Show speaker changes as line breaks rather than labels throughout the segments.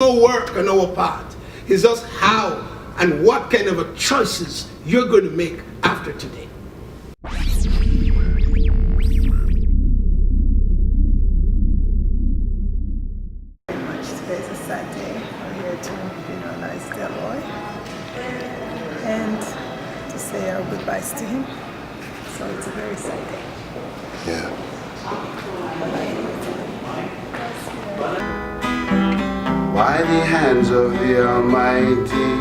no work on our part. It's just how and what kind of a choices you're going to make after today.
Today's a sad day. We're here to funeralize Dello and to say our goodbyes to him. So it's a very sad day.
Yeah. By the hands of the Almighty,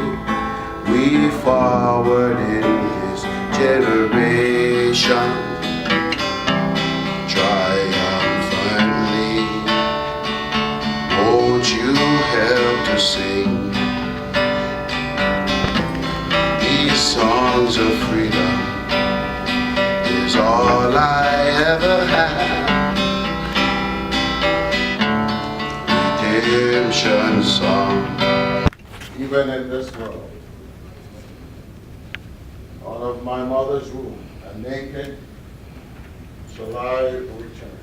we forward in this generation triumphantly. Won't you help to sing these songs of freedom? Is all I ever had. Redemption song. Even in this world, out of my mother's womb, and naked shall I return.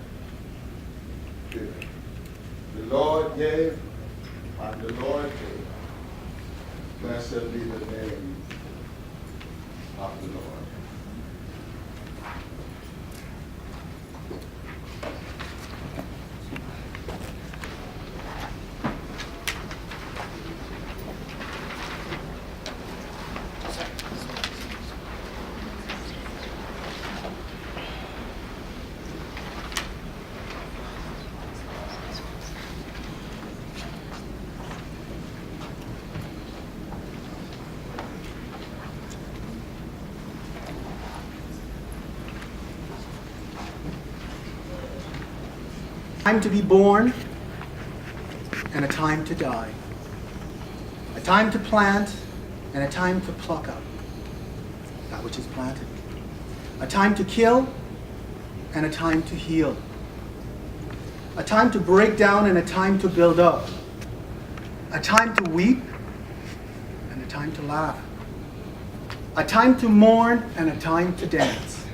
The Lord gave, and the Lord gave. Blessed be the name of the Lord.
Time to be born and a time to die. A time to plant and a time to pluck up that which is planted. A time to kill and a time to heal. A time to break down and a time to build up. A time to weep and a time to laugh. A time to mourn and a time to dance.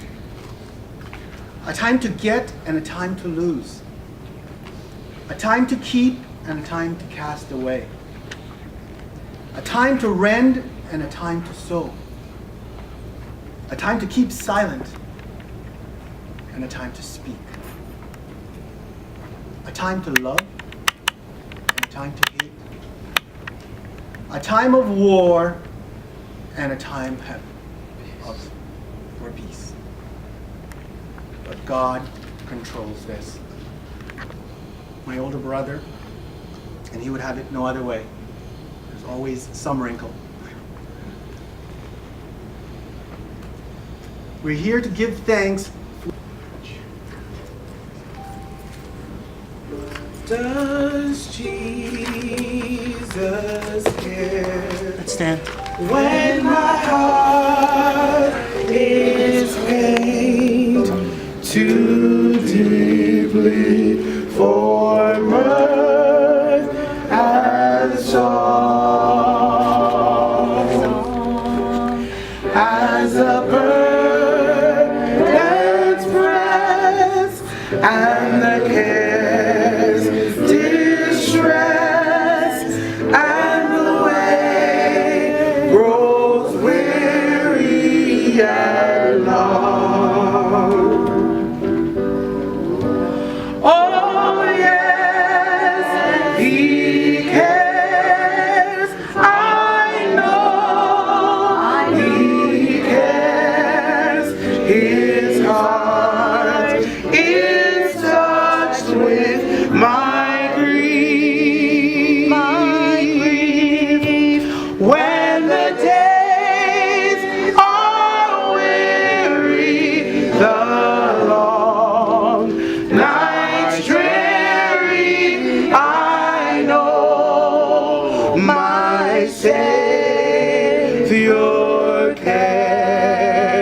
A time to get and a time to lose. A time to keep and a time to cast away. A time to rend and a time to sow. A time to keep silent and a time to speak. A time to love and a time to hate. A time of war and a time for peace. But God controls this. My older brother, and he would have it no other way. There's always some wrinkle. We're here to give thanks.
Does Jesus care?
Let's stand.
When my heart is pained too deeply for mirth and song, as a burden's press and the cares distress and the way grows weary and long. Oh yes, He cares. I know He cares. His heart is touched with my grief. When the days are weary, the long nights dreary, I know my Savior cares.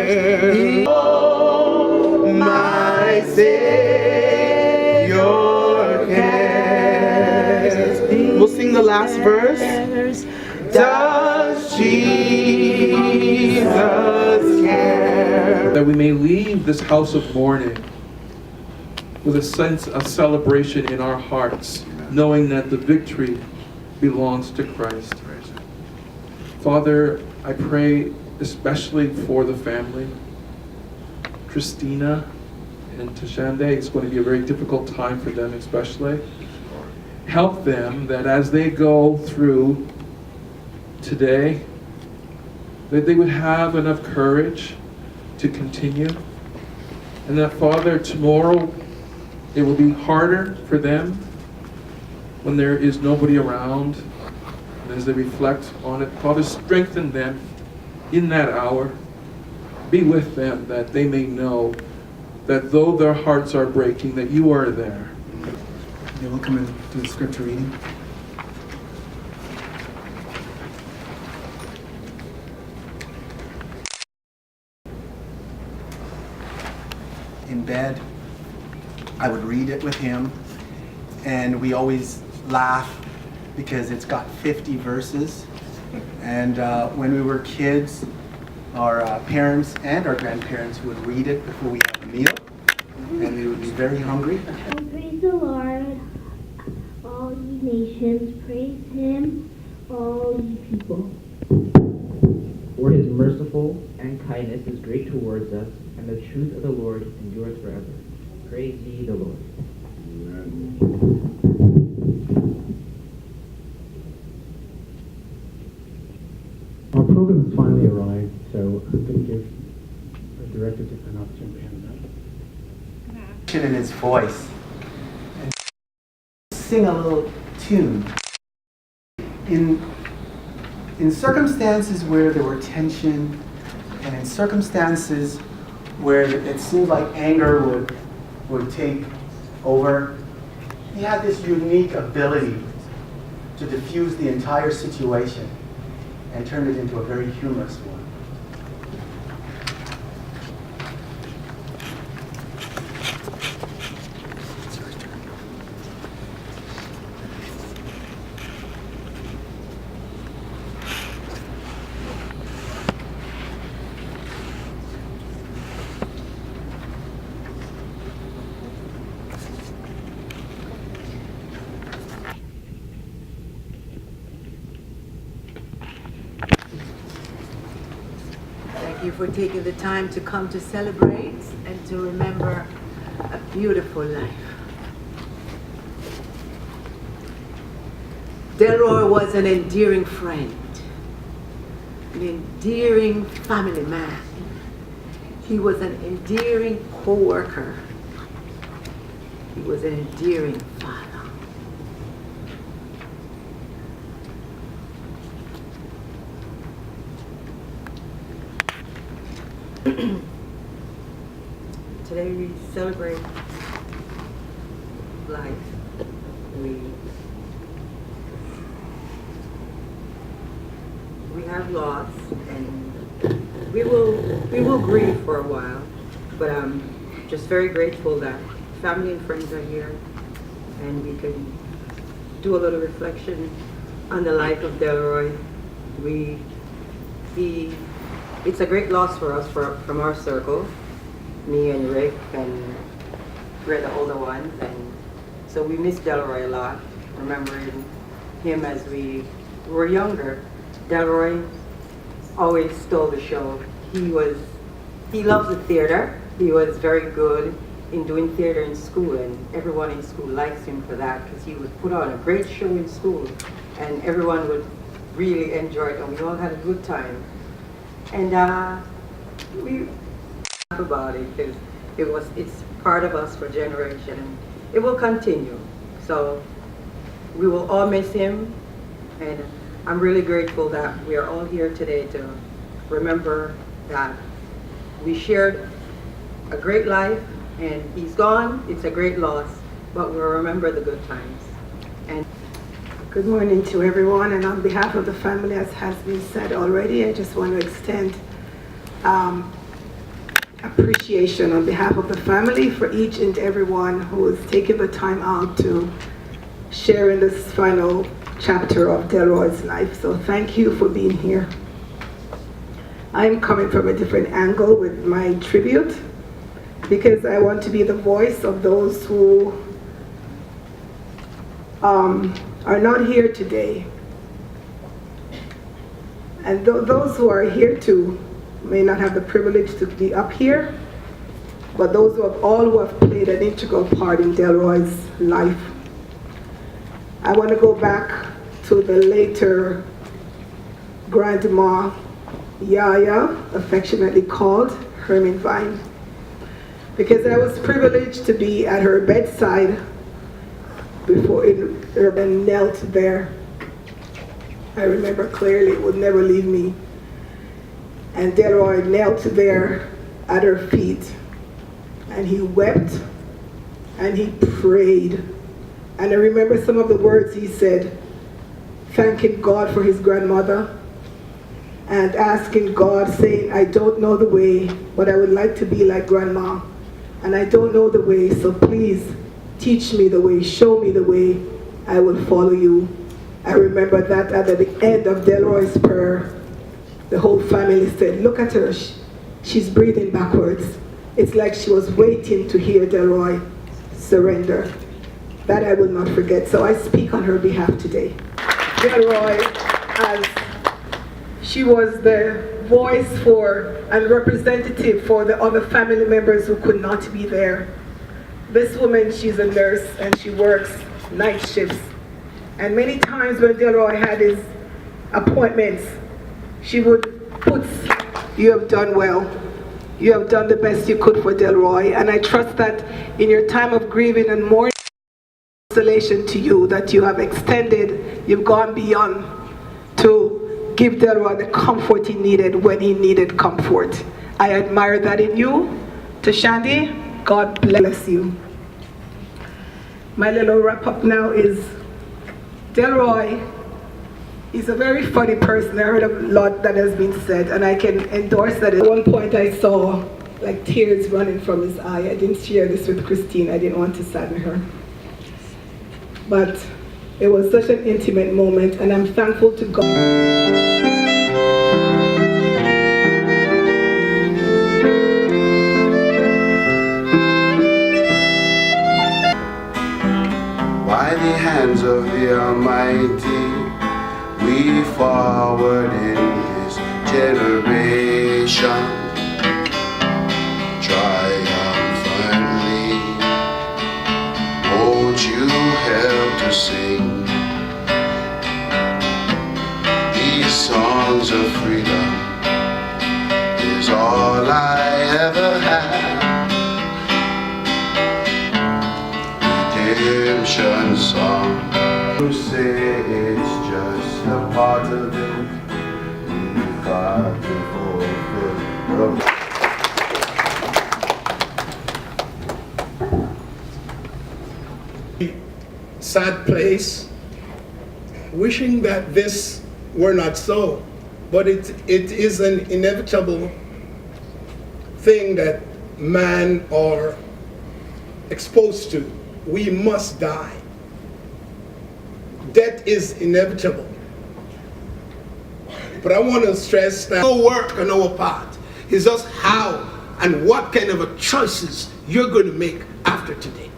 Oh, my Savior cares. We'll sing the last verse. Does Jesus care?
That we may leave this house of mourning with a sense of celebration in our hearts, knowing that the victory belongs to Christ. Father, I pray especially for the family. Christina and Tashande, it's going to be a very difficult time for them especially. Help them that as they go through today, that they would have enough courage to continue. And that, Father, tomorrow it will be harder for them when there is nobody around. And as they reflect on it, Father, strengthen them in that hour. Be with them that they may know that though their hearts are breaking, that you are there.
Yeah, we'll come and do the scripture reading. In bed, I would read it with him, and we always laugh because it's got 50 verses. And when we were kids, our parents and our grandparents would read it before we had a meal, and we would be very hungry.
Oh, praise the Lord, all ye nations, praise him, all ye people.
For his merciful and kindness is great towards us, and the truth of the Lord endures forever. Praise ye the Lord.
Our program has finally arrived, so I'm going to give the director an opportunity to hand it out.
In his voice and sing a little tune. In circumstances where there were tension, and in circumstances where it seemed like anger would take over, he had this unique ability to diffuse the entire situation and turn it into a very humorous one.
Thank you for taking the time to come to celebrate and to remember a beautiful life. Delroy was an endearing friend, an endearing family man. He was an endearing co-worker. He was an endearing father. Today we celebrate life. We have loss, and we will grieve for a while, but I'm just very grateful that family and friends are here, and we can do a little reflection on the life of Delroy. It's a great loss for us from our circle, me and Rick, and we're the older ones, and so we miss Delroy a lot, remembering him as we were younger. Delroy always stole the show. He loved the theater. He was very good in doing theater in school, and everyone in school likes him for that, because he would put on a great show in school, and everyone would really enjoy it, and we all had a good time. And we laugh about it because it's part of us for generation, and it will continue. So we will all miss him, and I'm really grateful that we are all here today to remember that we shared a great life, and he's gone. It's a great loss, but we'll remember the good times. And
good morning to everyone, and on behalf of the family, as has been said already, I just want to extend appreciation on behalf of the family for each and everyone who has taken the time out to share in this final chapter of Delroy's life. So thank you for being here. I'm coming from a different angle with my tribute, because I want to be the voice of those who are not here today, And those who are here too may not have the privilege to be up here, but those who have played an integral part in Delroy's life. I want to go back to the later Grandma Yaya, affectionately called Herman Vine, because I was privileged to be at her bedside before Urban knelt there. I remember clearly, it would never leave me. And Delroy knelt there at her feet, and he wept, and he prayed. And I remember some of the words he said, thanking God for his grandmother, and asking God, saying, I don't know the way, but I would like to be like Grandma. And I don't know the way, so please teach me the way, show me the way, I will follow you. I remember that at the end of Delroy's prayer, the whole family said, look at her, she's breathing backwards. It's like she was waiting to hear Delroy surrender. That I will not forget, so I speak on her behalf today. Delroy, as she was the voice for and representative for the other family members who could not be there. This woman, she's a nurse and she works night shifts. And many times when Delroy had his appointments, she would put, you have done well. You have done the best you could for Delroy. And I trust that in your time of grieving and mourning, consolation to you, that you have extended, you've gone beyond to give Delroy the comfort he needed when he needed comfort. I admire that in you. To Shandy, God bless you. My little wrap up now is Delroy. He's a very funny person. I heard a lot that has been said, and I can endorse that. At one point I saw like tears running from his eye. I didn't share this with Christine. I didn't want to sadden her. But it was such an intimate moment, and I'm thankful to God.
By the hands of the Almighty, we forward in this generation, triumphantly. Won't you help to sing these songs of freedom? Is all I ever had. Redemption song. You say it's just a part of it. We've got to fulfill
the sad place, wishing that this were not so, but it is an inevitable thing that man are exposed to. We must die. Death is inevitable. But I want to stress that our work on our part is just how and what kind of a choices you're going to make after today.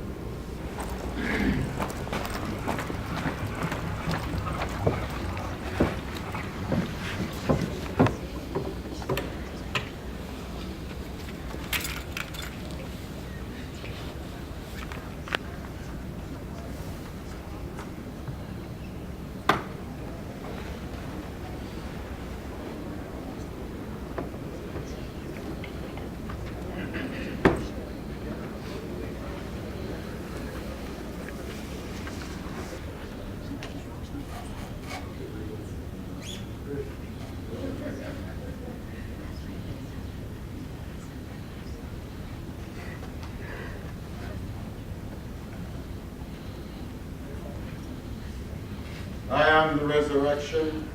I am the resurrection